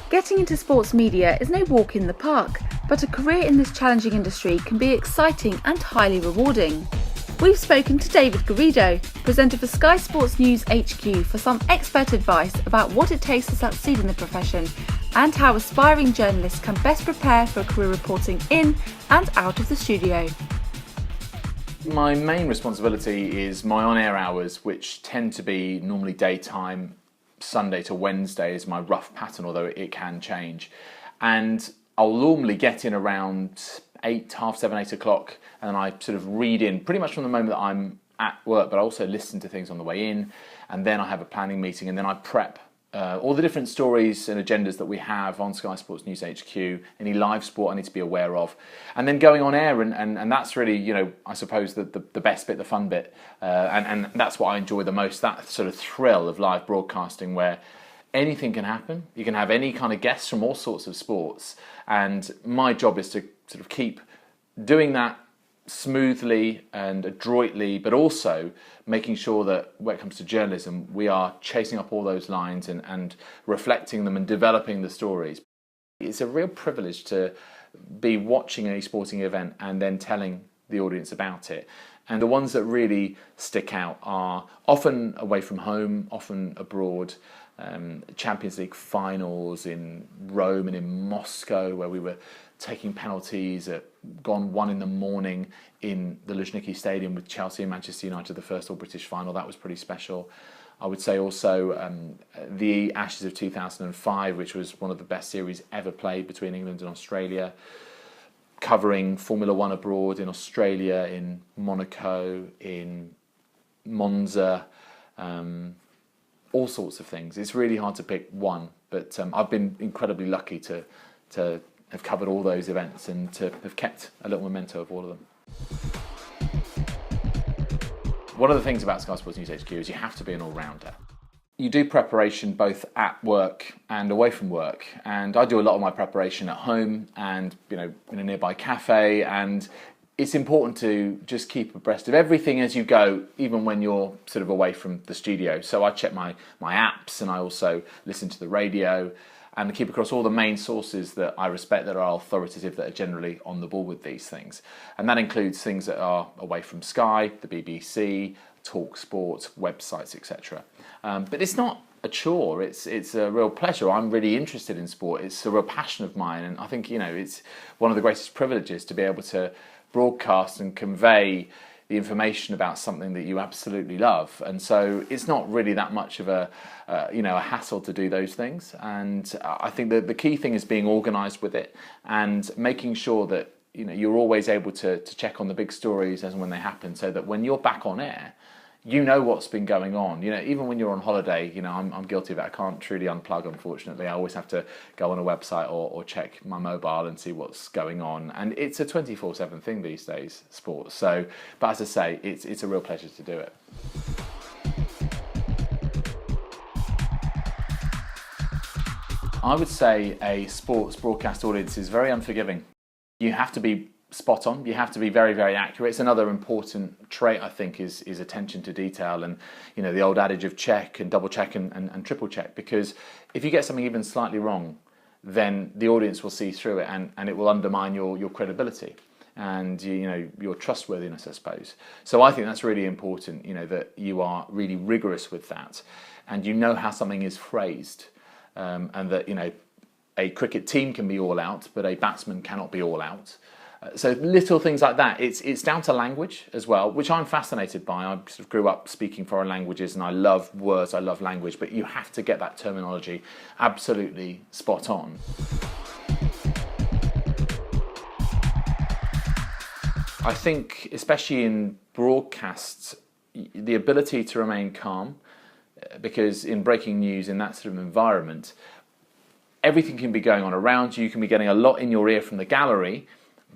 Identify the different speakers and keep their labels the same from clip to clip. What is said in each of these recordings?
Speaker 1: Getting into sports media is no walk in the park, but a career in this challenging industry can be exciting and highly rewarding. We've spoken to David Garrido, presenter for Sky Sports News HQ, for some expert advice about what it takes to succeed in the profession and how aspiring journalists can best prepare for a career reporting in and out of the studio.
Speaker 2: My main responsibility is my on-air hours, which tend to be normally daytime. Sunday to Wednesday is my rough pattern, although it can change. And I'll normally get in around 8, half 7, 8 o'clock, and I sort of read in pretty much from the moment that I'm at work, but I also listen to things on the way in, and then I have a planning meeting, and then I prep all the different stories and agendas that we have on Sky Sports News HQ, any live sport I need to be aware of, and then going on air, and that's really, you know, I suppose the best bit, the fun bit, and that's what I enjoy the most, that sort of thrill of live broadcasting where anything can happen. You can have any kind of guests from all sorts of sports, and my job is to sort of keep doing that smoothly and adroitly, but also making sure that when it comes to journalism, we are chasing up all those lines and reflecting them and developing the stories. It's a real privilege to be watching a sporting event and then telling the audience about it. And the ones that really stick out are often away from home, often abroad. Champions League finals in Rome and in Moscow, where we were taking penalties at gone 1 in the morning in the Luzhniki Stadium with Chelsea and Manchester United, the first All-British final. That was pretty special. I would say also the Ashes of 2005, which was one of the best series ever played between England and Australia, covering Formula One abroad in Australia, in Monaco, in Monza, all sorts of things. It's really hard to pick one, but I've been incredibly lucky to have covered all those events and to have kept a little memento of all of them. One of the things about Sky Sports News HQ is you have to be an all-rounder. You do preparation both at work and away from work, and I do a lot of my preparation at home and, you know, in a nearby cafe, and it's important to just keep abreast of everything as you go, even when you're sort of away from the studio. So I check my apps, and I also listen to the radio and keep across all the main sources that I respect, that are authoritative, that are generally on the ball with these things. And that includes things that are away from Sky, the BBC, Talk Sport, websites, etc. But it's not a chore, it's a real pleasure. I'm really interested in sport. It's a real passion of mine, and I think, you know, it's one of the greatest privileges to be able to broadcast and convey the information about something that you absolutely love. And so it's not really that much of a hassle to do those things. And I think that the key thing is being organised with it and making sure that, you know, you're always able to check on the big stories as and when they happen, so that when you're back on air, you know what's been going on. You know, even when you're on holiday, you know, I'm guilty of it. I can't truly unplug, unfortunately. I always have to go on a website or check my mobile and see what's going on. And it's a 24/7 thing these days, sports. So, but as I say, it's a real pleasure to do it. I would say a sports broadcast audience is very unforgiving. You have to be spot on. You have to be very, very accurate. It's another important trait, I think, is attention to detail, and, you know, the old adage of check and double check and triple check, because if you get something even slightly wrong, then the audience will see through it, and it will undermine your credibility and, you know, your trustworthiness, I suppose. So I think that's really important, you know, that you are really rigorous with that, and you know how something is phrased, and that, you know, a cricket team can be all out, but a batsman cannot be all out. So little things like that. It's down to language as well, which I'm fascinated by. I sort of grew up speaking foreign languages, and I love words, I love language, but you have to get that terminology absolutely spot on. I think, especially in broadcasts, the ability to remain calm, because in breaking news, in that sort of environment, everything can be going on around you. You can be getting a lot in your ear from the gallery,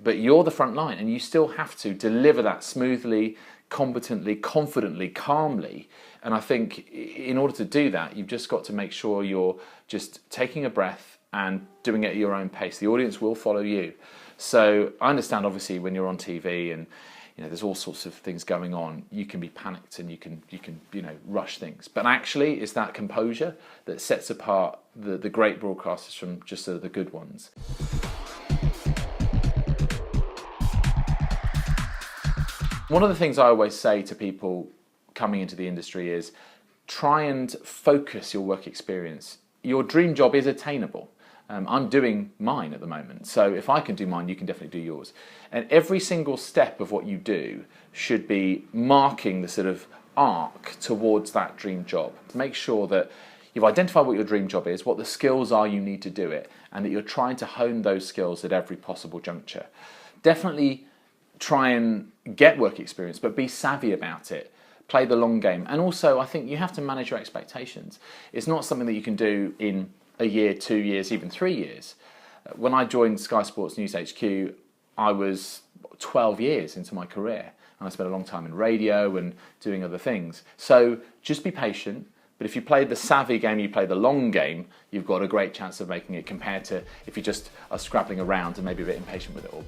Speaker 2: but you're the front line, and you still have to deliver that smoothly, competently, confidently, calmly. And I think in order to do that, you've just got to make sure you're just taking a breath and doing it at your own pace. The audience will follow you. So I understand, obviously, when you're on TV and there's all sorts of things going on. You can be panicked and you can rush things. But actually, it's that composure that sets apart the great broadcasters from just the good ones. One of the things I always say to people coming into the industry is try and focus your work experience. Your dream job is attainable. I'm doing mine at the moment, so if I can do mine, you can definitely do yours. And every single step of what you do should be marking the sort of arc towards that dream job. Make sure that you've identified what your dream job is, what the skills are you need to do it, and that you're trying to hone those skills at every possible juncture. Definitely try and get work experience, but be savvy about it. Play the long game. And also, I think you have to manage your expectations. It's not something that you can do in a year, 2 years, even 3 years. When I joined Sky Sports News HQ, I was 12 years into my career, and I spent a long time in radio and doing other things. So just be patient, but if you play the savvy game, you play the long game, you've got a great chance of making it, compared to if you just are scrabbling around and maybe a bit impatient with it all.